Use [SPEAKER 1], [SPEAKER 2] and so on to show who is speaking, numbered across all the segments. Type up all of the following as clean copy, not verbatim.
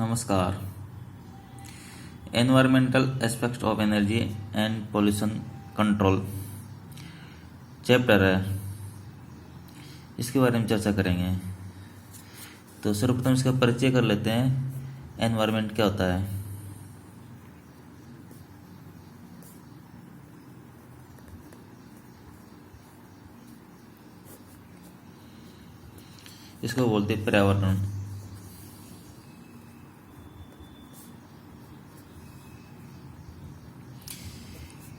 [SPEAKER 1] नमस्कार। Environmental aspects of energy and pollution control chapter है, इसके बारे में चर्चा करेंगे। तो सर्वप्रथम इसका परिचय कर लेते हैं। एनवायरमेंट क्या होता है? इसको बोलते हैं पर्यावरण।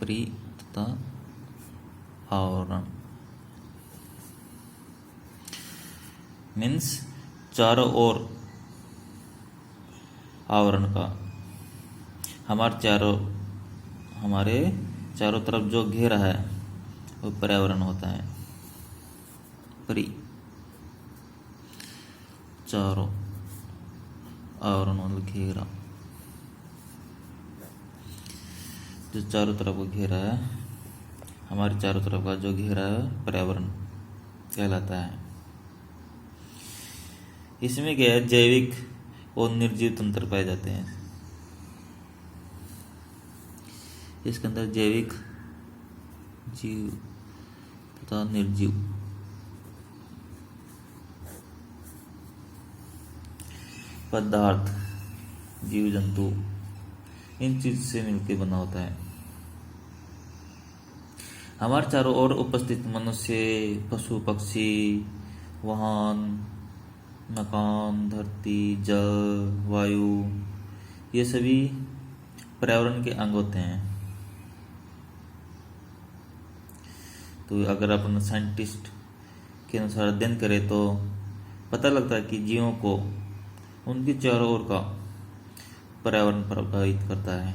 [SPEAKER 1] तथा आवरण मीन्स चारों ओर आवरण का, हमारे चारों तरफ जो घेरा है वो पर्यावरण होता है। चारों आवरण मतलब घेरा, जो चारों तरफ का घेरा है, हमारे चारों तरफ का जो घेरा है पर्यावरण कहलाता है। इसमें क्या है, जैविक और निर्जीव तंत्र पाए जाते हैं। इसके अंदर जैविक, जीव तथा निर्जीव पदार्थ, जीव जंतु, इन चीज से मिलकर बना होता है। हमारे चारों ओर उपस्थित मनुष्य, पशु पक्षी, वाहन, मकान, धरती, जल, वायु, ये सभी पर्यावरण के अंग होते हैं। तो अगर अपन साइंटिस्ट के अनुसार अध्ययन करें तो पता लगता है कि जीवों को उनके चारों ओर का पर्यावरण प्रभावित करता है।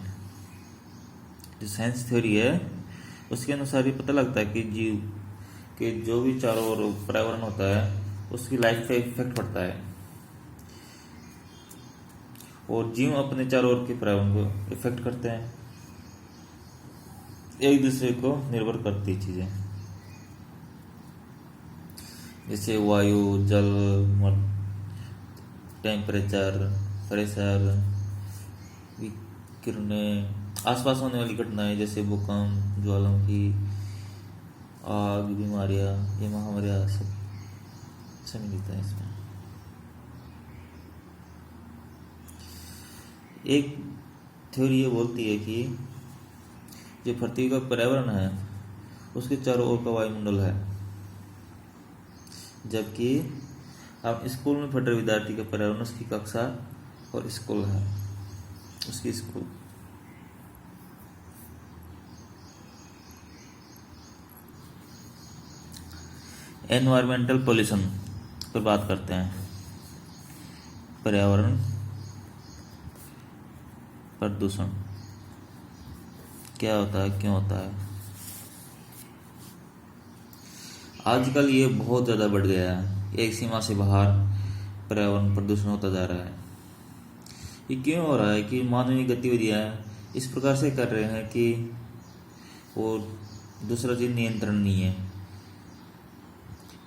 [SPEAKER 1] जो साइंस थ्योरी है उसके अनुसार ये पता लगता है कि जीव के जो भी चारों ओर पर्यावरण होता है उसकी लाइफ पे इफेक्ट पड़ता है, और जीव अपने चारों ओर के पर्यावरण को इफेक्ट करते हैं। एक दूसरे को निर्भर करती चीजें, जैसे वायु, जल, टेम्परेचर, प्रेशर, विकिरणें, आसपास होने वाली घटनाएं जैसे भूकंप, ज्वालामुखी, आग, बीमारियां, ये महामारियां सब मिलता है इसमें। एक थ्योरी ये बोलती है कि जो पृथ्वी का पर्यावरण है उसके चारों ओर का वायुमंडल है, जबकि अब स्कूल में पढ़ रहे विद्यार्थी का पर्यावरण उसकी कक्षा और स्कूल है, उसकी स्कूल। एनवायरमेंटल पॉल्यूशन पर बात करते हैं। पर्यावरण प्रदूषण क्या होता है, क्यों होता है? आजकल ये बहुत ज़्यादा बढ़ गया है, एक सीमा से बाहर पर्यावरण प्रदूषण होता जा रहा है। ये क्यों हो रहा है कि मानवीय गतिविधियां इस प्रकार से कर रहे हैं कि वो दूसरा चीज नियंत्रण नहीं है,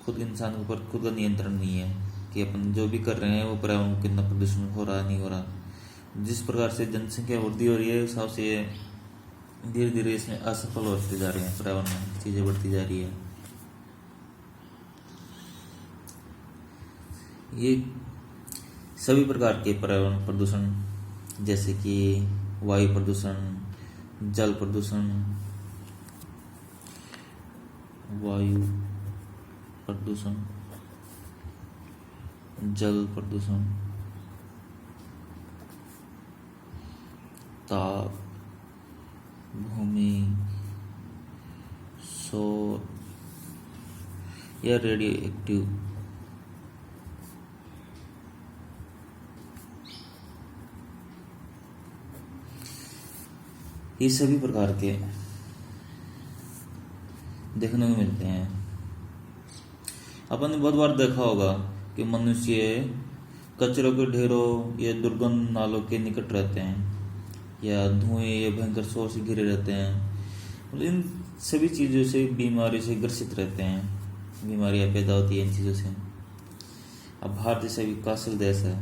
[SPEAKER 1] खुद इंसान के ऊपर खुद का नियंत्रण नहीं है कि अपन जो भी कर रहे हैं वो पर्यावरण को कितना प्रदूषण हो रहा है, नहीं हो रहा। जिस प्रकार से जनसंख्या वृद्धि हो रही है उस हिसाब से धीरे धीरे इसमें असफल होते जा रहे हैं, पर्यावरण में चीजें बढ़ती जा रही है। ये सभी प्रकार के पर्यावरण प्रदूषण जैसे कि वायु प्रदूषण, जल प्रदूषण, वायु प्रदूषण, जल प्रदूषण, ताप, भूमि, सौर या रेडियो एक्टिव, ये सभी प्रकार के देखने को मिलते हैं। अपन ने बहुत बार देखा होगा कि मनुष्य कचरों के ढेरों या दुर्गंध नालों के निकट रहते हैं, या धुएं या भयंकर शोर से घिरे रहते हैं। मतलब इन सभी चीज़ों से बीमारी से ग्रसित रहते हैं, बीमारियां पैदा होती हैं इन चीज़ों से। अब भारत जैसा विकासशील देश है,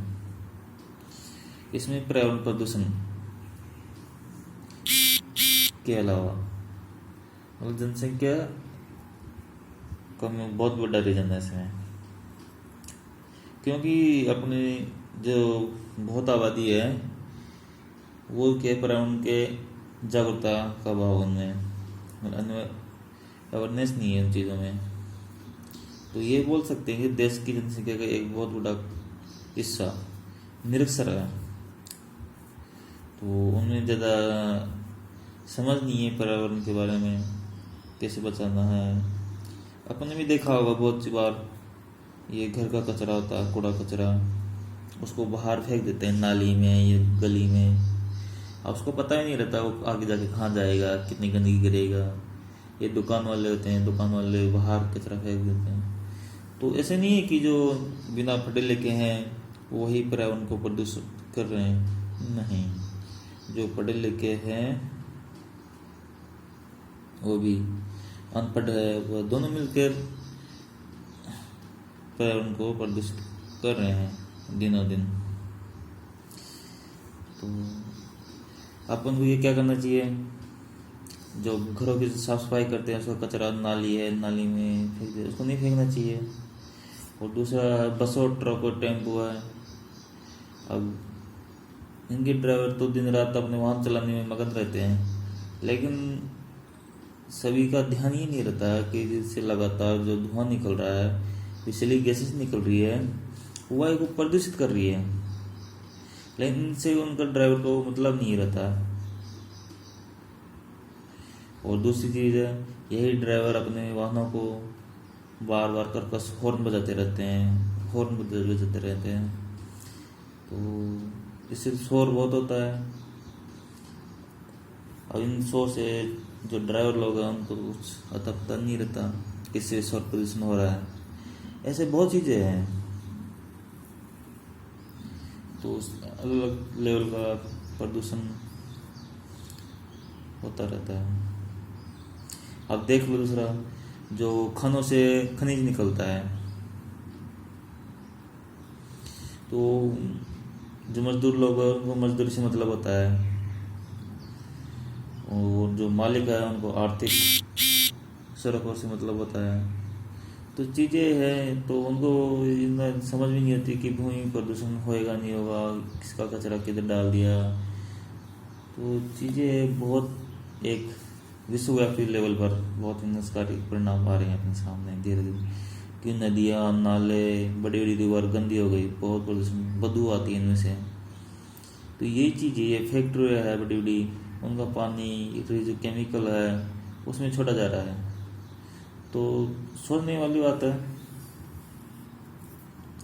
[SPEAKER 1] इसमें पर्यावरण प्रदूषण के अलावा मतलब जनसंख्या कम बहुत बड़ा रीजन है इसमें, क्योंकि अपने जो बहुत आबादी है वो के पर्यावरण के जागरूकता का अभाव उनमें, अवेयरनेस नहीं है उन चीज़ों में। तो ये बोल सकते हैं कि देश की जनसंख्या का एक बहुत बड़ा हिस्सा निरक्षर है, तो उन्हें ज़्यादा समझ नहीं है पर्यावरण के बारे में, कैसे बचाना है। अपन ने भी देखा होगा बहुत सी बार, ये घर का कचरा होता है, कूड़ा कचरा, उसको बाहर फेंक देते हैं नाली में या गली में। अब उसको पता ही नहीं रहता वो आगे जाके कहाँ जाएगा, कितनी गंदगी गिरेगा। ये दुकान वाले होते हैं, दुकान वाले बाहर कचरा फेंक देते हैं। तो ऐसे नहीं है कि जो बिना पढ़े लिखे हैं वही पर्यावरण को प्रदूषित कर रहे हैं, नहीं, जो पढ़े लिखे हैं वो भी अनपढ़ है, वह दोनों मिलकर पर्यावरण को प्रदूषित कर रहे हैं दिनों दिन। तो अपन को ये क्या करना चाहिए, जो घरों की साफ सफाई करते हैं उसका कचरा नाली है, नाली में फेंक दे, उसको नहीं फेंकना चाहिए। और दूसरा, बसों ट्रकों टेम्पो है, अब इनके ड्राइवर तो दिन रात अपने वाहन चलाने में मगन रहते हैं, लेकिन सभी का ध्यान ही नहीं रहता है कि जिससे लगातार जो धुआं निकल रहा है, विषैली गैसेस निकल रही है, वो वायु को प्रदूषित कर रही है, लेकिन इनसे उनका ड्राइवर को मतलब नहीं रहता। और दूसरी चीज़ है, यही ड्राइवर अपने वाहनों को बार बार कर्कश हॉर्न बजाते रहते हैं, हॉर्न बजाते रहते हैं, तो इससे शोर बहुत होता है। और इन शोर से जो ड्राइवर लोग हैं उनको कुछ अता पता नहीं रहता किससे शोर प्रदूषण हो रहा है। ऐसे बहुत चीज़ें हैं, तो अलग अलग लेवल का प्रदूषण होता रहता है। अब देख लो दूसरा, जो खनों से खनिज निकलता है, तो जो मजदूर लोग हैं उनको मजदूरी से मतलब होता है, और जो मालिक है उनको आर्थिक सड़कों से मतलब होता है। तो चीज़ें हैं, तो उनको इतना समझ में नहीं आती कि भूमि प्रदूषण होएगा नहीं होगा, किसका कचरा किधर डाल दिया। तो चीज़ें बहुत एक विश्वव्यापी लेवल पर बहुत विनाशकारी परिणाम आ रहे हैं अपने सामने धीरे धीरे, कि नदियाँ नाले बड़ी बड़ी रिवर गंदी हो गई, बहुत प्रदूषण, बदबू आती है इनमें से। तो यही चीज़, ये फैक्ट्री है बड़ी बड़ी, उनका पानी जो केमिकल है उसमें छोड़ा जा रहा है। तो सोचने वाली बात है,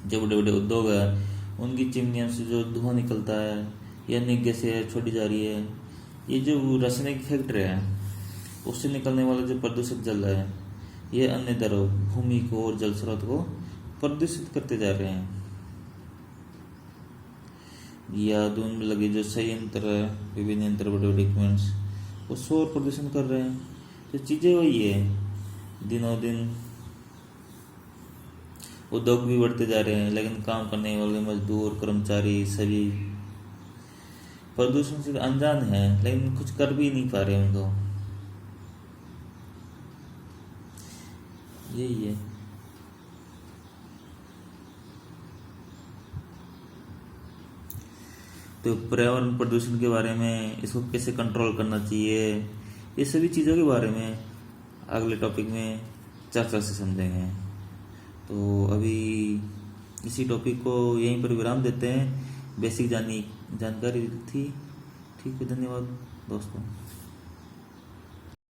[SPEAKER 1] जो बड़े बड़े उद्योग है उनकी चिमनियों से जो धुआं निकलता है या अन्य गैसें छोड़ी जा रही है, ये जो रासायनिक फैक्ट्री है उससे निकलने वाला जो प्रदूषित जल है, ये अन्य तरह भूमि को और जल स्रोत को प्रदूषित करते जा रहे हैं। या दून में लगे जो संयंत्र है, विभिन्न यंत्र, बड़े बड़े इक्विपमेंट्स, वो शोर प्रदूषण कर रहे हैं। तो चीज़ें वही है, दिनों दिन उद्योग भी बढ़ते जा रहे हैं, लेकिन काम करने वाले मजदूर कर्मचारी सभी प्रदूषण से अनजान है, लेकिन कुछ कर भी नहीं पा रहे उनको। यही है। तो पर्यावरण प्रदूषण के बारे में, इसको कैसे कंट्रोल करना चाहिए, ये सभी चीज़ों के बारे में अगले टॉपिक में चर्चा से समझेंगे। तो अभी इसी टॉपिक को यहीं पर विराम देते हैं। बेसिक जानकारी थी। ठीक है, धन्यवाद दोस्तों।